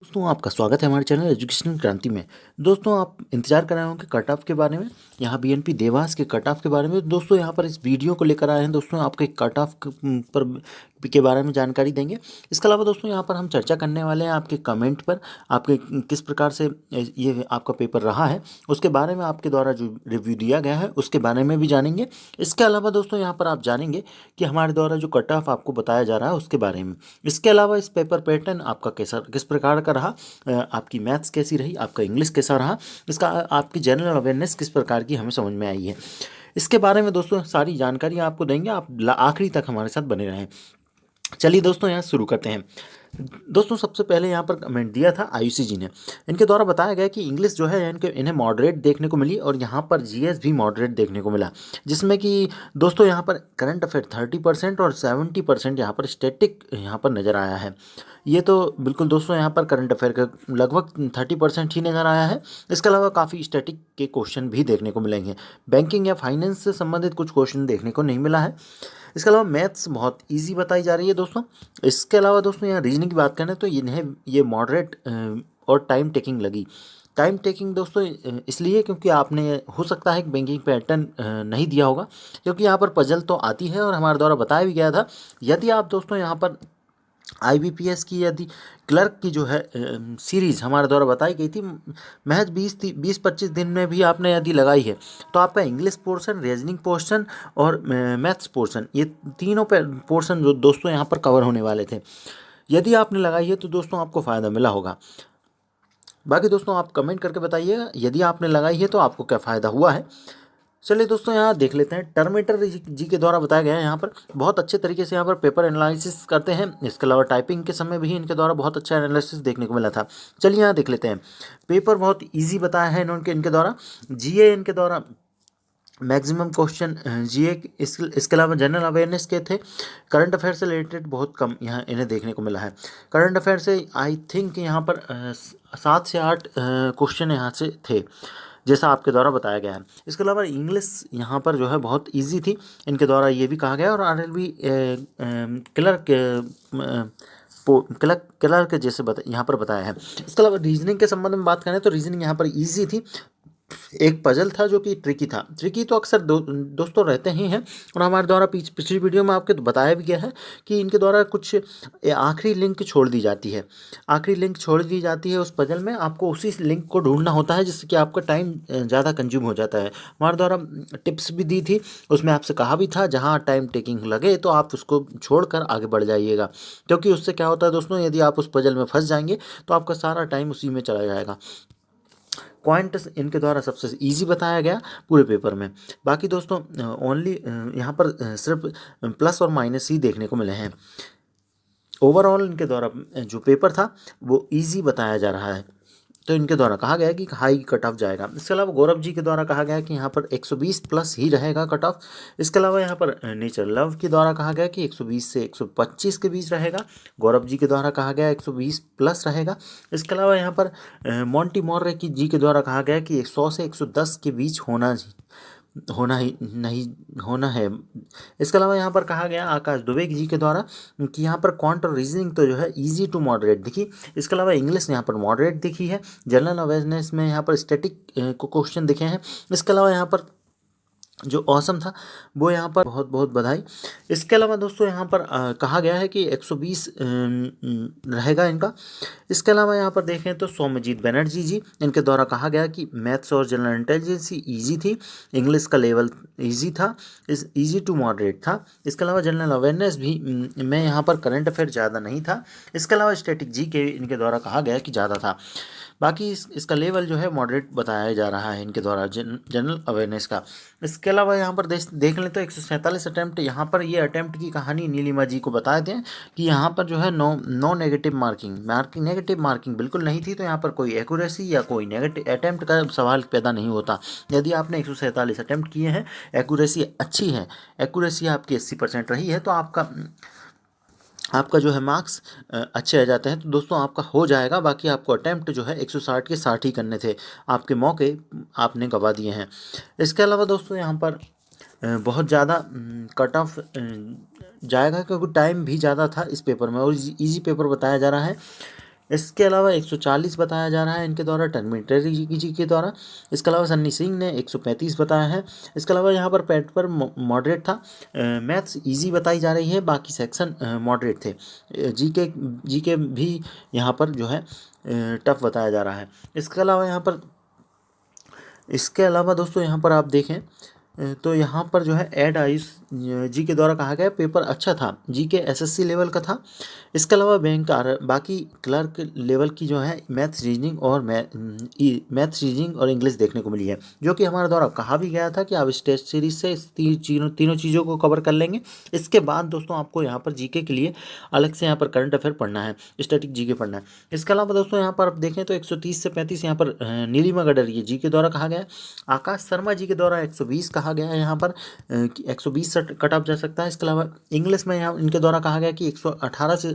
दोस्तों आपका स्वागत है हमारे चैनल एजुकेशनल क्रांति में। दोस्तों आप इंतजार कर रहे होंगे कट ऑफ के बारे में, यहाँ बीएनपी देवास के कट ऑफ के बारे में। दोस्तों यहाँ पर इस वीडियो को लेकर आए हैं दोस्तों आपके कट ऑफ पर के बारे में जानकारी देंगे। इसके अलावा दोस्तों यहाँ पर हम चर्चा करने वाले हैं आपके कमेंट पर, आपके किस प्रकार से ये आपका पेपर रहा है उसके बारे में, आपके द्वारा जो रिव्यू दिया गया है उसके बारे में भी जानेंगे। इसके अलावा दोस्तों यहाँ पर आप जानेंगे कि हमारे द्वारा जो कट ऑफ आपको बताया जा रहा है उसके बारे में। इसके अलावा इस पेपर पैटर्न आपका कैसा किस प्रकार का रहा, आपकी मैथ्स कैसी रही, आपका इंग्लिश कैसा रहा, इसका आपकी जनरल अवेयरनेस किस प्रकार की हमें समझ में आई है, इसके बारे में दोस्तों सारी जानकारी आपको देंगे। आप आखिरी तक हमारे साथ बने रहें। चलिए दोस्तों यहाँ शुरू करते हैं। दोस्तों सबसे पहले यहाँ पर कमेंट दिया था आयुषी जी ने। इनके द्वारा बताया गया कि इंग्लिश जो है इन्हें मॉडरेट देखने को मिली और यहाँ पर जीएस भी मॉडरेट देखने को मिला, जिसमें कि दोस्तों यहाँ पर करंट अफेयर 30% और 70% यहाँ पर स्टैटिक यहाँ पर नज़र आया है। ये तो बिल्कुल दोस्तों यहाँ पर करंट अफेयर का लगभग 30% ही नज़र आया है। इसके अलावा काफ़ी स्टैटिक के क्वेश्चन भी देखने को मिलेंगे। बैंकिंग या फाइनेंस से संबंधित कुछ क्वेश्चन देखने को नहीं मिला है। इसके अलावा मैथ्स बहुत इजी बताई जा रही है दोस्तों। इसके अलावा दोस्तों यहाँ रीजनिंग की बात करें तो इन्हें ये मॉडरेट और टाइम टेकिंग लगी। टाइम टेकिंग दोस्तों इसलिए क्योंकि आपने हो सकता है कि बैंकिंग पैटर्न नहीं दिया होगा, क्योंकि यहाँ पर पजल तो आती है और हमारे द्वारा बताया भी गया था। यदि आप दोस्तों यहाँ पर आईबीपीएस की यदि क्लर्क की जो है सीरीज़ हमारे द्वारा बताई गई थी, महज 20-25 दिन में भी आपने यदि लगाई है तो आपका इंग्लिश पोर्शन, रीजनिंग पोर्शन और मैथ्स पोर्शन, ये तीनों पोर्शन जो दोस्तों यहाँ पर कवर होने वाले थे, यदि आपने लगाई है तो दोस्तों आपको फ़ायदा मिला होगा। बाकी दोस्तों आप कमेंट करके बताइएगा यदि आपने लगाई है तो आपको क्या फ़ायदा हुआ है। चलिए दोस्तों यहाँ देख लेते हैं। टर्मेटर जी के द्वारा बताया गया है, यहाँ पर बहुत अच्छे तरीके से यहाँ पर पेपर एनालिसिस करते हैं। इसके अलावा टाइपिंग के समय भी इनके द्वारा बहुत अच्छा एनालिसिस देखने को मिला था। चलिए यहाँ देख लेते हैं। पेपर बहुत इजी बताया है इनके द्वारा। जीए इनके द्वारा मैक्सिमम क्वेश्चन जीए, इसके अलावा जनरल अवेयरनेस के थे। करंट अफेयर से रिलेटेड बहुत कम यहाँ इन्हें देखने को मिला है। करंट अफेयर से आई थिंक यहाँ पर 7 से 8 क्वेश्चन यहाँ से थे, जैसा आपके द्वारा बताया गया है। इसके अलावा इंग्लिश यहाँ पर जो है बहुत इजी थी, इनके द्वारा ये भी कहा गया। और आरएलवी क्लर्क क्लर्क जैसे यहाँ पर बताया है। इसके अलावा रीजनिंग के संबंध में बात करें तो रीजनिंग यहाँ पर इजी थी। एक पजल था जो कि ट्रिकी था। ट्रिकी तो अक्सर दोस्तों रहते ही हैं, और हमारे द्वारा पिछली वीडियो में आपके बताया भी गया है कि इनके द्वारा कुछ आखिरी लिंक छोड़ दी जाती है। आखिरी लिंक छोड़ दी जाती है उस पजल में, आपको उसी लिंक को ढूंढना होता है, जिससे कि आपका टाइम ज़्यादा कंज्यूम हो जाता है। हमारे द्वारा टिप्स भी दी थी, उसमें आपसे कहा भी था जहाँ टाइम टेकिंग लगे तो आप उसको छोड़कर आगे बढ़ जाइएगा, क्योंकि उससे क्या होता है दोस्तों, यदि आप उस पजल में फंस जाएंगे तो आपका सारा टाइम उसी में चला जाएगा। पॉइंट इनके द्वारा सबसे इजी बताया गया पूरे पेपर में। बाकी दोस्तों ओनली यहाँ पर सिर्फ प्लस और माइनस ही देखने को मिले हैं। ओवरऑल इनके द्वारा जो पेपर था वो इजी बताया जा रहा है, तो इनके द्वारा कहा गया कि हाई कट ऑफ जाएगा। इसके अलावा गौरव जी के द्वारा कहा गया कि यहाँ पर 120 प्लस ही रहेगा कट ऑफ। इसके अलावा यहाँ पर नेचर लव के द्वारा कहा गया कि 120 से 125 के बीच रहेगा। गौरव जी के द्वारा कहा गया 120 प्लस रहेगा। इसके अलावा यहाँ पर मोंटी मौर्य की जी के द्वारा कहा गया कि 100 से 110 के बीच होना ही नहीं होना है। इसके अलावा यहाँ पर कहा गया आकाश दुबे जी के द्वारा कि यहाँ पर क्वांट और रीजनिंग तो जो है इजी टू मॉडरेट दिखी। इसके अलावा इंग्लिश यहाँ पर मॉडरेट दिखी है। जनरल अवेयरनेस में यहाँ पर स्टैटिक को क्वेश्चन दिखे हैं। इसके अलावा यहाँ पर जो औसम था वो यहाँ पर बहुत बहुत बधाई। इसके अलावा दोस्तों यहाँ पर कहा गया है कि 120 रहेगा इनका। इसके अलावा यहाँ पर देखें तो सौम्यजीत बनर्जी जी, इनके द्वारा कहा गया कि मैथ्स और जनरल इंटेलिजेंस ईजी थी, इंग्लिश का लेवल ईजी था, इस ईजी टू मॉडरेट था। इसके अलावा जनरल अवेयरनेस भी में यहाँ पर करंट अफेयर ज़्यादा नहीं था। इसके अलावा स्टैटिक जी के इनके द्वारा कहा गया कि ज़्यादा था। बाकी इसका लेवल जो है मॉडरेट बताया जा रहा है इनके द्वारा जनरल अवेयरनेस का। इसके अलावा यहाँ पर देख लें तो 147 अटैम्प्ट, यहाँ पर ये अटैम्प्ट की कहानी नीलिमा जी को बता दें कि यहाँ पर जो है नो नेगेटिव नेगेटिव मार्किंग बिल्कुल नहीं थी, तो यहाँ पर कोई एक्यूरेसी या कोई नेगेटिव अटैम्प्ट का सवाल पैदा नहीं होता। यदि आपने 147 अटैम्प्ट किए हैं, एक्यूरेसी अच्छी है, एक्यूरेसी आपकी 80% रही है, तो आपका जो है मार्क्स अच्छे आ जाते हैं, तो दोस्तों आपका हो जाएगा। बाकी आपको अटैम्प्ट जो है 160 के 60 ही करने थे, आपके मौके आपने गंवा दिए हैं। इसके अलावा दोस्तों यहाँ पर बहुत ज़्यादा कट ऑफ जाएगा, क्योंकि टाइम भी ज़्यादा था इस पेपर में और इजी पेपर बताया जा रहा है। इसके अलावा 140 बताया जा रहा है इनके द्वारा टर्मिनेटरी जी के द्वारा। इसके अलावा सन्नी सिंह ने 135 बताया है। इसके अलावा यहाँ पर पेपर मॉडरेट था। मैथ्स इजी बताई जा रही है, बाकी सेक्शन मॉडरेट थे। जी के भी यहाँ पर जो है टफ बताया जा रहा है। इसके अलावा दोस्तों यहाँ पर आप देखें तो यहाँ पर जो है ऐड आयुष जी के द्वारा कहा गया पेपर अच्छा था, जी के एसएससी लेवल का था। इसके अलावा बाकी क्लर्क लेवल की जो है मैथ्स रीजनिंग और इंग्लिश देखने को मिली है, जो कि हमारे द्वारा कहा भी गया था कि आप इस टेस्ट सीरीज से इस तीनों चीज़ों को कवर कर लेंगे। इसके बाद दोस्तों आपको यहाँ पर जीके के लिए अलग से यहाँ पर करंट अफेयर पढ़ना है, स्टैटिक जीके पढ़ना है। इसके अलावा दोस्तों यहाँ पर आप देखें तो 130 से 35 यहाँ पर नीलिमा गडरिया जी के द्वारा कहा गया है। आकाश शर्मा जी के द्वारा 120 कहा गया है, यहाँ पर 120 से कट ऑफ जा सकता है। इसके अलावा इंग्लिश में यहाँ इनके द्वारा कहा गया कि 118 से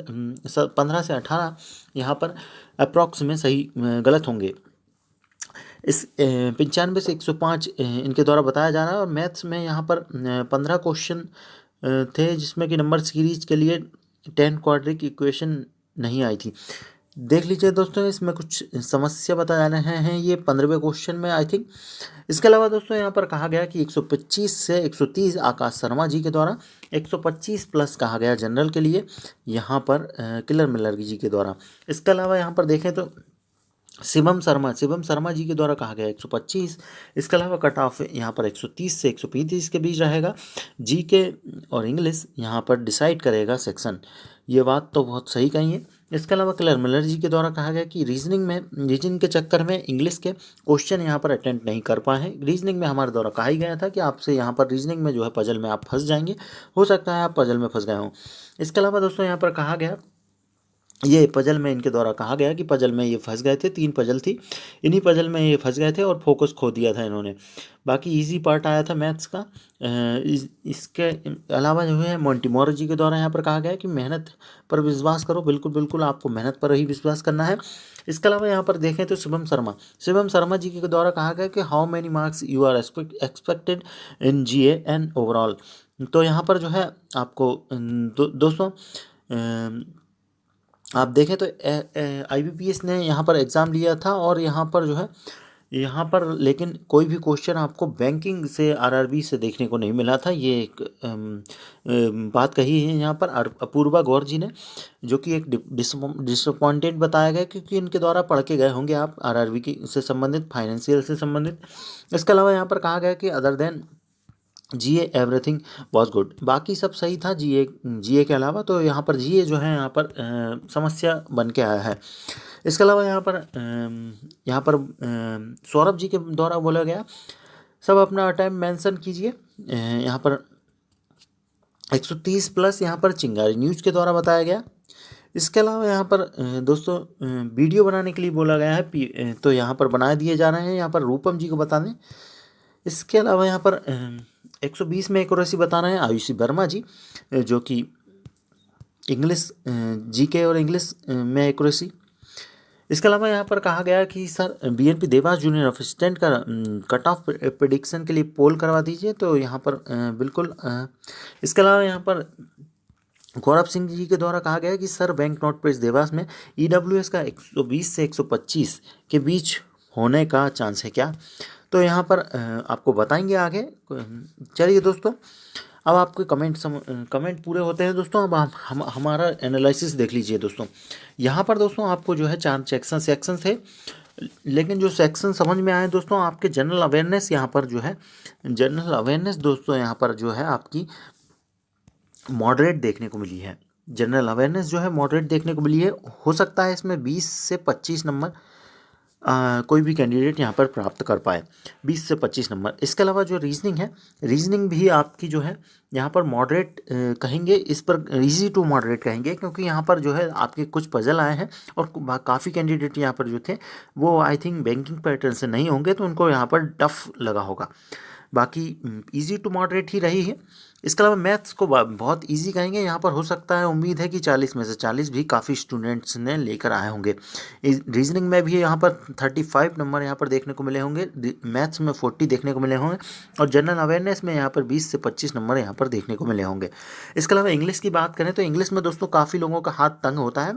15 से 18 यहाँ पर अप्रॉक्स में सही गलत होंगे। इस 95 से 105 इनके द्वारा बताया जा रहा है। और मैथ्स में यहाँ पर 15 क्वेश्चन थे, जिसमें कि नंबर सीरीज के लिए 10 क्वाड्रिक इक्वेशन नहीं आई थी। देख लीजिए दोस्तों, इसमें कुछ समस्या बता रहे हैं ये 15वें क्वेश्चन में आई थिंक। इसके अलावा दोस्तों यहाँ पर कहा गया कि 125 से 130 आकाश शर्मा जी के द्वारा, 125 प्लस कहा गया जनरल के लिए यहाँ पर किलर मिलर जी के द्वारा। इसके अलावा यहाँ पर देखें तो शिवम शर्मा जी के द्वारा कहा गया 125। इसके अलावा कट ऑफ यहाँ पर 130 से 135 के बीच रहेगा। जीके और इंग्लिश यहाँ पर डिसाइड करेगा सेक्शन। ये बात तो बहुत सही कही है। इसके अलावा क्लर मिलर जी के द्वारा कहा गया कि रीजनिंग के चक्कर में इंग्लिश के क्वेश्चन यहाँ पर अटेम्प्ट नहीं कर पाए हैं। रीजनिंग में हमारे द्वारा कहा ही गया था कि आपसे यहाँ पर रीजनिंग में जो है पजल में आप फंस जाएंगे, हो सकता है आप पजल में फंस गए हों। इसके अलावा दोस्तों यहाँ पर कहा गया, ये पजल में इनके द्वारा कहा गया कि पजल में ये फंस गए थे, 3 पजल थी, इन्हीं पजल में ये फंस गए थे और फोकस खो दिया था इन्होंने। बाकी इजी पार्ट आया था मैथ्स का। इसके अलावा जो है मोंटीमोर जी के द्वारा यहाँ पर कहा गया कि मेहनत पर विश्वास करो। बिल्कुल बिल्कुल आपको मेहनत पर ही विश्वास करना है। इसके अलावा यहाँ पर देखें तो शिवम शर्मा जी के द्वारा कहा गया कि how many marks you are expected in GA and overall. तो यहाँ पर जो है आपको दोस्तों आप देखें तो IBPS ने यहाँ पर एग्ज़ाम लिया था, और यहाँ पर जो है यहाँ पर लेकिन कोई भी क्वेश्चन आपको बैंकिंग से RRB से देखने को नहीं मिला था। ये एक बात कही है यहाँ पर अपूर्वा गौर जी ने, जो कि एक डिसअपॉइंटेड बताया गया, क्योंकि इनके द्वारा पढ़ के गए होंगे आप RRB की से संबंधित, फाइनेंशियल से संबंधित। इसके अलावा यहाँ पर कहा गया कि other than GA everything was good, बाकी सब सही था GA के अलावा। तो यहाँ पर GA जो है यहाँ पर समस्या बन के आया है। इसके अलावा यहाँ पर सौरभ जी के द्वारा बोला गया सब अपना टाइम मेंशन कीजिए। यहाँ पर 130 प्लस यहाँ पर चिंगारी न्यूज़ के द्वारा बताया गया। इसके अलावा यहाँ पर दोस्तों वीडियो बनाने के लिए बोला गया है, तो यहाँ पर बना दिए जा रहे हैं। यहाँ पर रूपम जी को बता दें। इसके अलावा यहाँ पर 120 में एक्यूरेसी बता रहे हैं आयुषी वर्मा जी, जो कि इंग्लिश GK और इंग्लिश में एक्यूरेसी। इसके अलावा यहाँ पर कहा गया कि sir BNP Dewas junior assistant का कट ऑफ प्रेडिक्शन के लिए पोल करवा दीजिए। तो यहाँ पर बिल्कुल इसके अलावा यहाँ पर गौरव सिंह जी के द्वारा कहा गया कि sir bank note press Dewas में EWS का 120 से 125 के बीच होने का चांस है क्या? तो यहाँ पर आपको बताएंगे आगे। चलिए दोस्तों, अब आपके कमेंट पूरे होते हैं दोस्तों। अब हम हमारा एनालिसिस देख लीजिए दोस्तों। यहाँ पर दोस्तों आपको जो है 4 सेक्शन थे, लेकिन जो सेक्शन समझ में आए दोस्तों, आपके जनरल अवेयरनेस यहाँ पर जो है जनरल अवेयरनेस दोस्तों यहाँ पर जो है आपकी मॉडरेट देखने को मिली है। जनरल अवेयरनेस जो है मॉडरेट देखने को मिली है। हो सकता है इसमें 20 से 25 नंबर कोई भी कैंडिडेट यहाँ पर प्राप्त कर पाए, 20 से 25 नंबर। इसके अलावा जो रीजनिंग है, रीजनिंग भी आपकी जो है यहाँ पर मॉडरेट कहेंगे, इस पर इजी टू मॉडरेट कहेंगे, क्योंकि यहाँ पर जो है आपके कुछ पजल आए हैं और काफ़ी कैंडिडेट यहाँ पर जो थे वो आई थिंक बैंकिंग पैटर्न से नहीं होंगे, तो उनको यहाँ पर टफ लगा होगा। बाकी इजी टू मॉडरेट ही रही है। इसके अलावा मैथ्स को बहुत इजी कहेंगे। यहाँ पर हो सकता है, उम्मीद है कि 40 में से 40 भी काफ़ी स्टूडेंट्स ने लेकर आए होंगे। रीजनिंग में भी यहाँ पर 35 नंबर यहाँ पर देखने को मिले होंगे, मैथ्स में 40 देखने को मिले होंगे, और जनरल अवेयरनेस में यहाँ पर 20 से 25 नंबर यहाँ पर देखने को मिले होंगे। इसके अलावा इंग्लिश की बात करें तो इंग्लिश में दोस्तों काफ़ी लोगों का हाथ तंग होता है।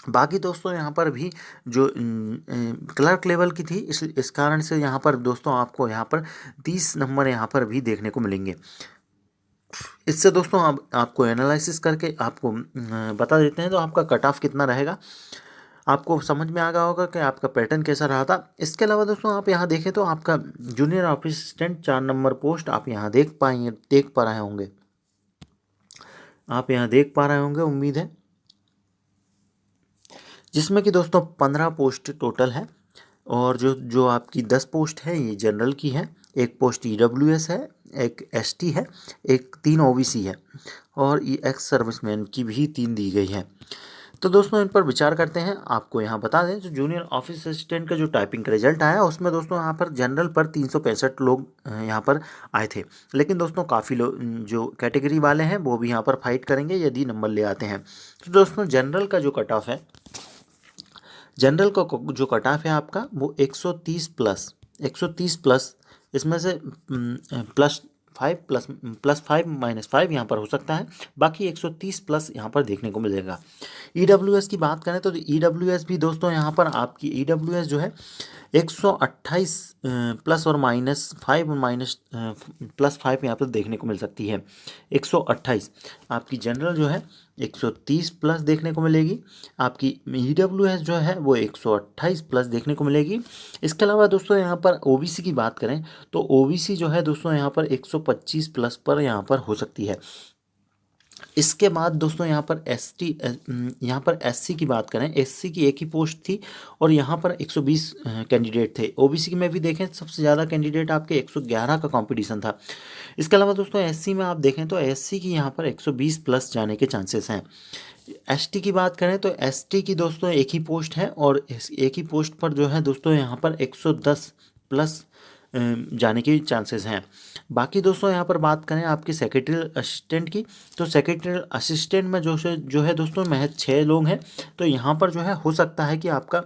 बाकी दोस्तों यहाँ पर भी जो क्लर्क लेवल की थी, इस कारण से यहाँ पर दोस्तों आपको यहाँ पर 30 नंबर यहाँ पर भी देखने को मिलेंगे। इससे दोस्तों आप आपको एनालिसिस करके आपको बता देते हैं तो आपका कट ऑफ कितना रहेगा, आपको समझ में आ गया होगा कि आपका पैटर्न कैसा रहा था। इसके अलावा दोस्तों आप यहाँ देखें तो आपका junior office assistant 4 number post आप यहाँ देख पा रहे होंगे, आप यहाँ देख पा रहे होंगे उम्मीद है, जिसमें कि दोस्तों 15 पोस्ट टोटल है। और जो जो आपकी 10 पोस्ट है ये जनरल की है, एक पोस्ट ईडब्ल्यूएस है, एक एसटी है, एक 3 ओबीसी है, और ये एक्स सर्विसमैन की भी 3 दी गई है। तो दोस्तों इन पर विचार करते हैं। आपको यहाँ बता दें जो जूनियर ऑफिस असिस्टेंट का जो टाइपिंग का रिजल्ट आया उसमें दोस्तों यहाँ पर जनरल पर 365 लोग यहाँ पर आए थे, लेकिन दोस्तों काफ़ी लोग जो कैटेगरी वाले हैं वो भी यहाँ पर फाइट करेंगे यदि नंबर ले आते हैं। तो दोस्तों जनरल का जो कट ऑफ है, जनरल का जो कट ऑफ है आपका वो 130 प्लस, इसमें से प्लस फाइव माइनस फाइव यहाँ पर हो सकता है, बाकी 130 प्लस यहाँ पर देखने को मिलेगा। ईडब्ल्यूएस की बात करें तो ईडब्ल्यूएस भी दोस्तों यहाँ पर आपकी ईडब्ल्यूएस जो है 128 प्लस और minus five minus plus five यहाँ पर देखने को मिल सकती है। 128 आपकी जनरल जो है 130 प्लस देखने को मिलेगी, आपकी ईडब्ल्यूएस जो है वो 128 प्लस देखने को मिलेगी। इसके अलावा दोस्तों यहाँ पर ओबीसी की बात करें तो ओबीसी जो है दोस्तों यहाँ पर 125 प्लस पर यहाँ पर हो सकती है। इसके बाद दोस्तों यहाँ पर एसटी यहाँ पर एससी की बात करें, एससी की एक ही पोस्ट थी और यहाँ पर 120 कैंडिडेट थे। ओबीसी में भी देखें सबसे ज़्यादा कैंडिडेट आपके 111 का कंपटीशन था। इसके अलावा दोस्तों एससी में आप देखें तो एससी की यहाँ पर 120 प्लस जाने के चांसेस हैं। एसटी की बात करें तो एसटी की दोस्तों एक ही पोस्ट है और एक ही पोस्ट पर जो है दोस्तों यहाँ पर 110 प्लस जाने की चांसेस हैं। बाकी दोस्तों यहाँ पर बात करें आपकी सेक्रेटरी असिस्टेंट की, तो सेक्रेटरी असिस्टेंट में जो है दोस्तों महज 6 लोग हैं। तो यहाँ पर जो है हो सकता है कि आपका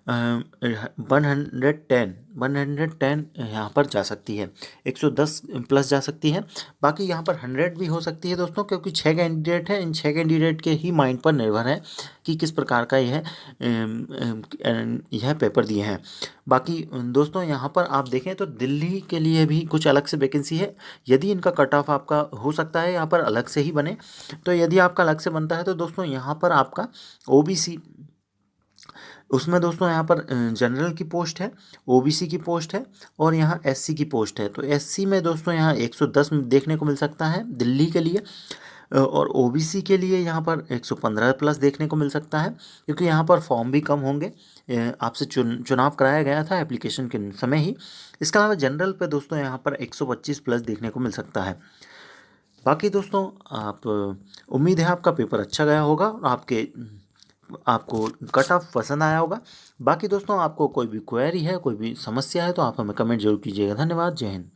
110 यहाँ पर जा सकती है, 110 प्लस जा सकती है। बाकी यहाँ पर 100 भी हो सकती है दोस्तों, क्योंकि 6 कैंडिडेट हैं, इन 6 कैंडिडेट के ही माइंड पर निर्भर है कि किस प्रकार का यह पेपर दिए हैं। बाकी दोस्तों यहाँ पर आप देखें तो दिल्ली के लिए भी कुछ अलग से वैकेंसी है। यदि इनका कट ऑफ आपका हो सकता है यहाँ पर अलग से ही बने, तो यदि आपका अलग से बनता है तो दोस्तों यहाँ पर आपका ओबीसी, उसमें दोस्तों यहाँ पर जनरल की पोस्ट है, ओबीसी की पोस्ट है और यहाँ एससी की पोस्ट है। तो एससी में दोस्तों यहाँ 110 देखने को मिल सकता है दिल्ली के लिए, और ओबीसी के लिए यहाँ पर 115 प्लस देखने को मिल सकता है, क्योंकि यहाँ पर फॉर्म भी कम होंगे। आपसे चुनाव कराया गया था एप्लीकेशन के समय ही। इसके अलावा जनरल पे दोस्तों यहाँ पर 125 प्लस देखने को मिल सकता है। बाकी दोस्तों आप उम्मीद है आपका पेपर अच्छा गया होगा और आपको कट ऑफ पसंद आया होगा। बाकी दोस्तों आपको कोई भी क्वेरी है, कोई भी समस्या है तो आप हमें कमेंट जरूर कीजिएगा। धन्यवाद, जय हिंद।